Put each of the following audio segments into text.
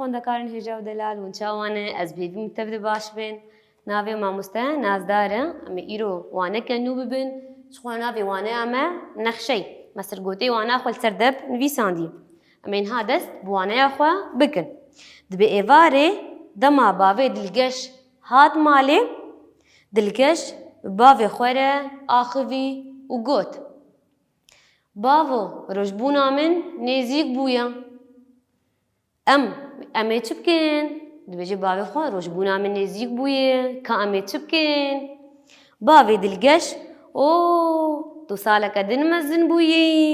خوندەکارن هێژا و دەلال ونچاوانە ئەس بێبی متەبدە باش بن ناوێ مامۆستا نازدارە ئەمە ئیرۆ وانەکە نوو ببن چخوا ناوێ وانە ئەمە نەخشەی مەسرگۆتەی وانە خۆ سەردەب نویساندی ئەمێن ها دەست بوانەیە خوا بکن دبێ ئێوارێ دەما باوێ دلگەش هات مالێ دلگەش باوێ خوێرە ئاخوی و گوت باوۆ ڕۆژبوونا من نێزیک بوویە ئەمێ چ بکەن دبێژێ باوێ خوا ڕۆژبوونا من نێزیک بوویە کە ئەمێ چ بکەن باوێ دلگەش ئۆ دو ساڵەکە دنمەزن بوویی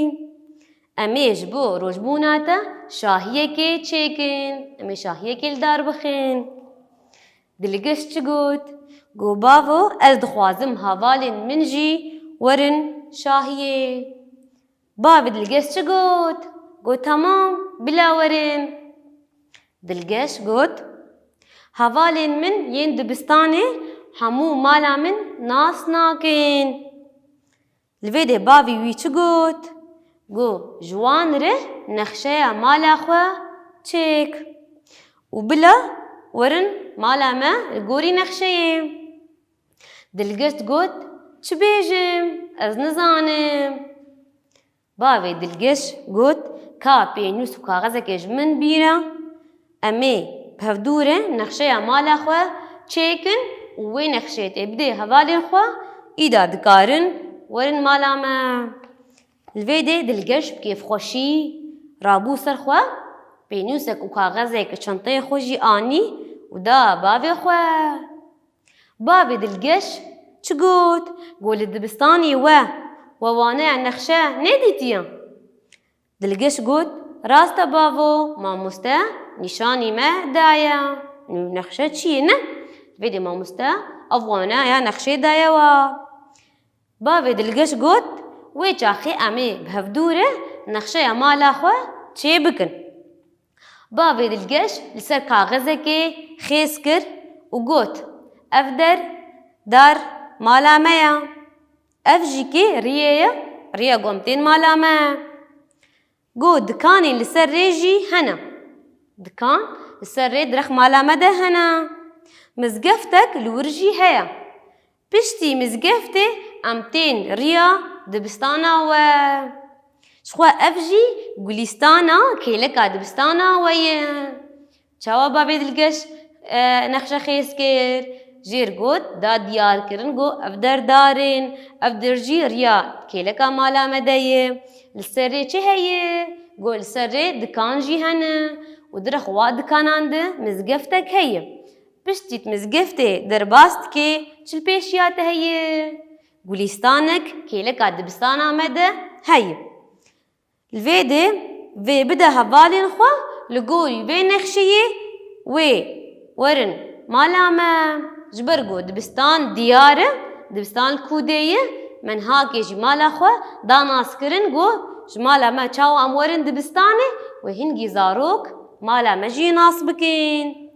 ئەمێش بۆ ڕۆژبووناتە شاهیەکێ چێکن ئەمێ شاهیەکێ لەدار بخێن دلگەش چ گوت گۆ باوۆ ئەس دخوازم هاوالێن من ژی وەرن شاهیێ باوێ دلگەش چ گوت گۆ تەمام بلا وەرن دلگەش گوت هاوالێن من یێن دبستانێ هەموو مالا من ناس ناکەن لڤێدێ باوی وی چ گوت گۆ جوان رێ نەخشەیە مالا خوا چێک و بلا وەرن مالا me گۆری نەخشەیێ دلگەشت گوت چ بێژم ئەس نزانم باوێ دلگەش گوت کا پێنووس و کاغەزێکێ ji min bîre ئەمێ pevdûrê nexşeya mala xwe çêkin û wê nexşeyê tê bidê hevalên xwe îda dikarin werin mala me li vê dê dilgeş bi kêfxweşî rabû ser xwe pênûsek û kaxezek çenteyê xwe jî anî û da bavê xwe bavê dilgeş çi got got li dibistanê we waneya nexşe nedîtiye dilgeş got rast e bavo mamoste nîşanî me daye nexşe çi ye ne vê dê mamoste ev waneya nexşê daye wa bavê dilgeş got wê çaxê em ê bi hevdûrê nexşeya mala xwe çê bikin bavê dilgeş li ser kaxezekê xêz kir û got ev dar mala me ye ev jî kê riyê ye riya gomtên mala me got dikanên li ser rê jî hene dikan li ser rê direk mala me de hene mizgeftek li wir jî heye piştî mizgeftê em tên riya dibistana we jixwe ev jî gulîstana kêleka dibistana we ye çawa bavê dilgeş nexşe xêz kir jêr got da diyar kirin got ev derdarên ev der jî riya kêleka mala me de ye li ser rê çi heye got li ser rê dikan jî hene û direk wa dikanan de mizgeftek heye piştî mizgeftê derbas dikê çil pêşiya te heye gulîstanek kêleka dibistana me de heye li vê dê vê bide hevalên xwe li gorî vê nexşeyê wê werin mala me ji ber got dibistan diyar e dibistan li kûdê ye menhakê jî mala xwe danaskirin got ji mala me çawa em werin dibistanê wê hingî zarok mala me jî nas bikin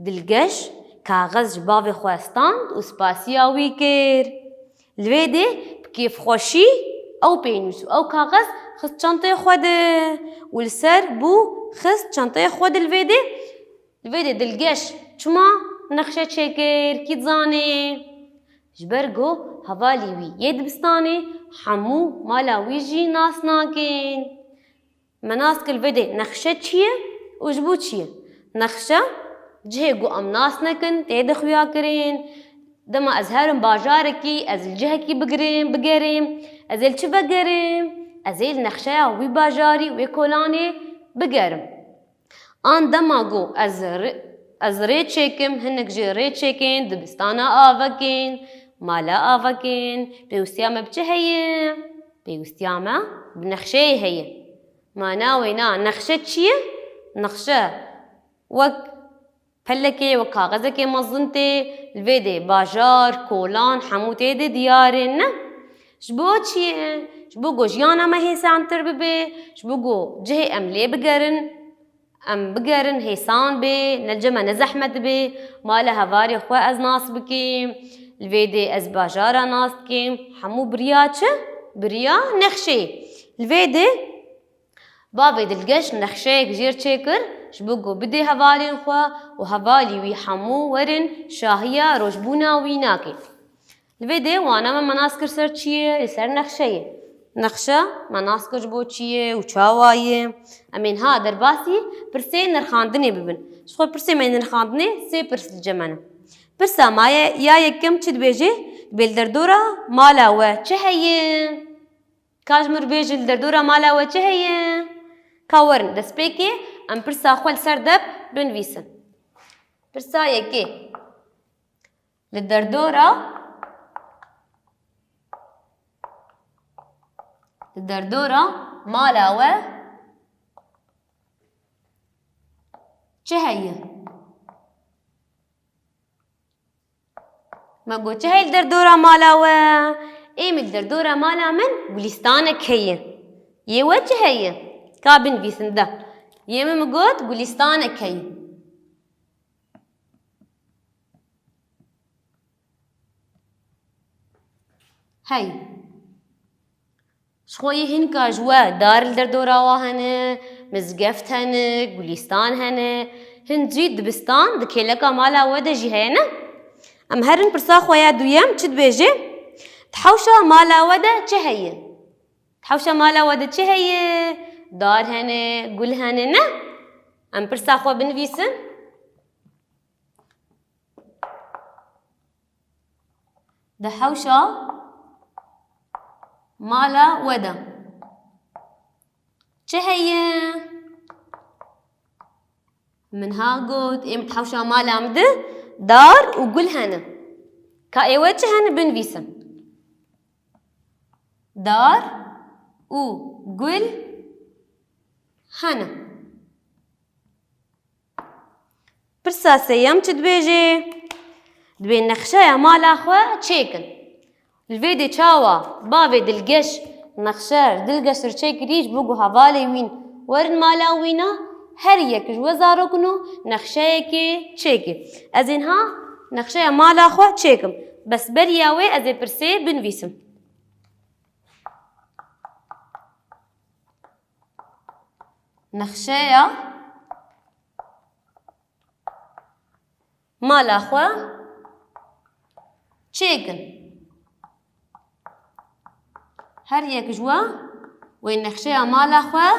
dilgeş kaxez ji bavê xwe stand û spasiya wî kir li vê dê bi kêfxweşî ew pênûs û ew kaxez xist çenteyê xwe de û li ser bû xist çenteyê xwe de li vê dê dilgeş çima nexşe çêkir kî dizanê ji ber got hevalî wî yê dibistanê hemû mala wî jî nas nakin me nas kir li vê dê nexşe çi ye û ji bo çi ye nexşe cihê got em nas nekin tê de xuya kirin dema ez herim bajarekî ez li cihekî bigerim ez ê li çi vegerim ez ê li nexşeya wî bajarî wê kolanê bigerim an dema got ez rê çêkim hinek jî rê çêkin dibistana avekên mala avekên pêwîstiya me bi çi heye pêwîstiya me bi nexşeyê heye mana wê na nexşe çi ye nexşe wek pelekê wek kaxezekê mezin tê li vê dê bajar kolan hemû tê de diyarên ne ji bo çi ye ji bo got jiyana me hêsantir bibe ji bo got cihê em lê bigerin em bigerin hêsan bê nece me nezehmet bê mala hevalê xwe ez nas bikim li vê dê ez bajara nas dikim hemû biriya çi biriya nexşeyê li vê dê bavê dilgeş nexşeyek jêr çêkir جبوكو بدي هفالين خوا وهفالي وي حمو ورن شاهية روجبونا ويناكي الفيدي وانا مناسكر سر چيه سر نخشيه نخشة مناسكر جبو چيه وچاوايه امين ها درباسي برسي نرخاندني ببن شخو برسي من نرخاندني سي برس الجمانة برسا ما يا يكم چد بيجي بالدردورة مالا و چهيه كاجمر بيجي الدردورة مالا و چهيه كاورن دس بيكي ام برسا خوال سردب بنويسن برسا يكي للدردورة مالا و چهيه ما قو چهي الدردورة مالا و ايم الدردورة مالا من قليستانك هي يوا چهيه كابن بيسن ده يما مقود قليستانك هي هاي شخوي هن كاجوا دار الدردورة واهن مزقفت هن قليستان هن جي دبستان دكيلكا مالا ودا جي هينا ام هرن برسا خويا دويام چد بيجي تحوشا مالا ودا چهيه تحوشا مالا ودا چهيه دار هن قل هن نه ام برسا خوا بنويسن دحوشا مالا ودا چهيه من ها قد ايم تحوشا مالا مد دار وقل هنا كايوه هنا بنفيسن دار وقل هنا برساسي يم تدبيجي دبي نخشايا مالا خوا تشيكن الفيدي تشاوا بافي دلقش نخشار دلقش رشيك ريش بوغو هفالي وين ورن مالا وينا هر یک جوزارو کنو نخشه کی چیکی از اینها نخشه مالا خو چیکم بس بریاوی از پرسه بنویسم نخشه مالا خو چیکن هر یک جوا وين نخشة مالا خوا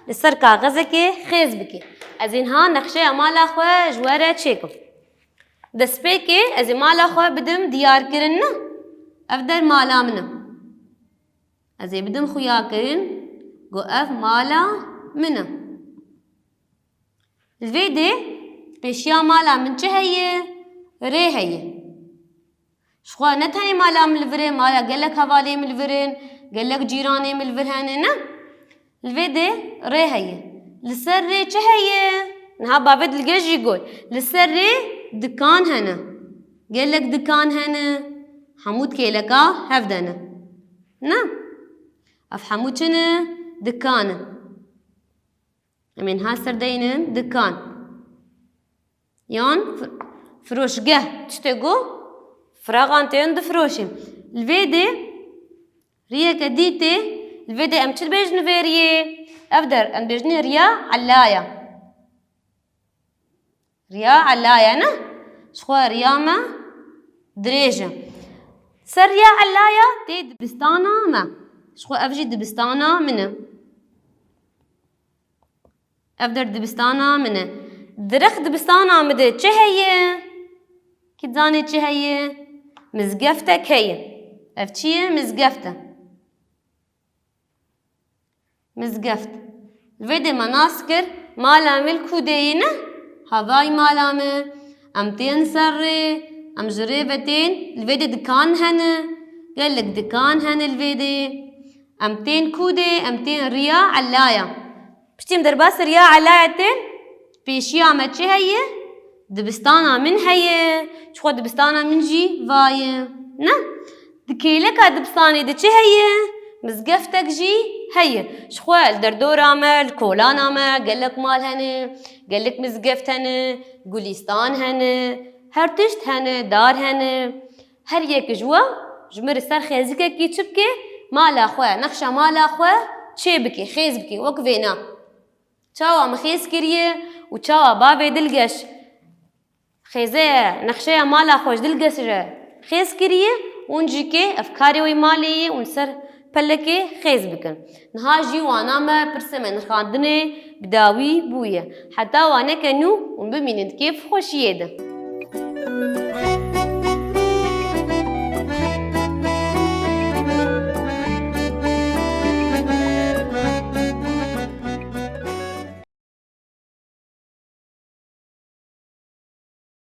لسر كاغذك خيز بكي ازين ها نخشة مالا خوا جوارة تشيكم دس بيكي ازين مالا خوا بدم ديار كرنا افدر مالا منا ازين بدم خويا كرن قو اف مالا منا الفيدي بيشيا مالا من چه هي ري هي شخوا نتاني مالا من الفرين مالا قالك هوالي من الفرين قالك جيراني من الفرهان نه الفيدي ري هي لسر ري چه هي نها بابد الجيش يقول لسر ري دكان هنا قالك دكان هنا حمود كيلكا هفدنا نه اف حمود شنو دكان امين ها سردين دكان يان فروشگه تشتغو فراغانتين دفروشي الفيدي ريا كديتي الفيدي ام چل بيج نفيريه افدر ام بيجني ريا علايا نه شخوا رياما دريجة سر ريا علايا تي دبستانا ما شخوا افجي دبستانا منه افدر دبستانا منه درخ دبستانا مده چه هي كدزاني چه هي مزقفتك هي افتشيه مزقفت الفيدي مناسكر مالا ملكو دينا هواي مالا امتين سري ام جريفتين الفيدي دكان هنا قال لك دكان هنا الفيدي امتين كودي امتين ريا علايا بشتيم درباس ريا علايتين بيشيا ما چه هي دبستانا من هي شخو دبستانا من جي واي نه دكيلك دبستاني دي چه هي مزقفتك جي هي شخوال دردور عمل كولان عمل قالك مال هنه قالك مزقفت هنه قوليستان هنه هر تشت هنه دار هنه هر يك جوا جمر سر خيزك كي تشبكي مالا خواه نخشا مالا خواه چه بكي خيز بكي وكفينا چاوا مخيز كريه و چاوا باوێ دڵگەش خێزەیە نەخشەیە مالا خۆش دڵگەشە خێز کریە اونجیکێ ئەفکارێەوەی مالەیە اون سەر پەلەکێ خێز بکەن نها ژی وانامە پرسەمە نرخاندنێ بداوی بوویە حتا وانەکەن و اون ببینن کێف خۆشیێدە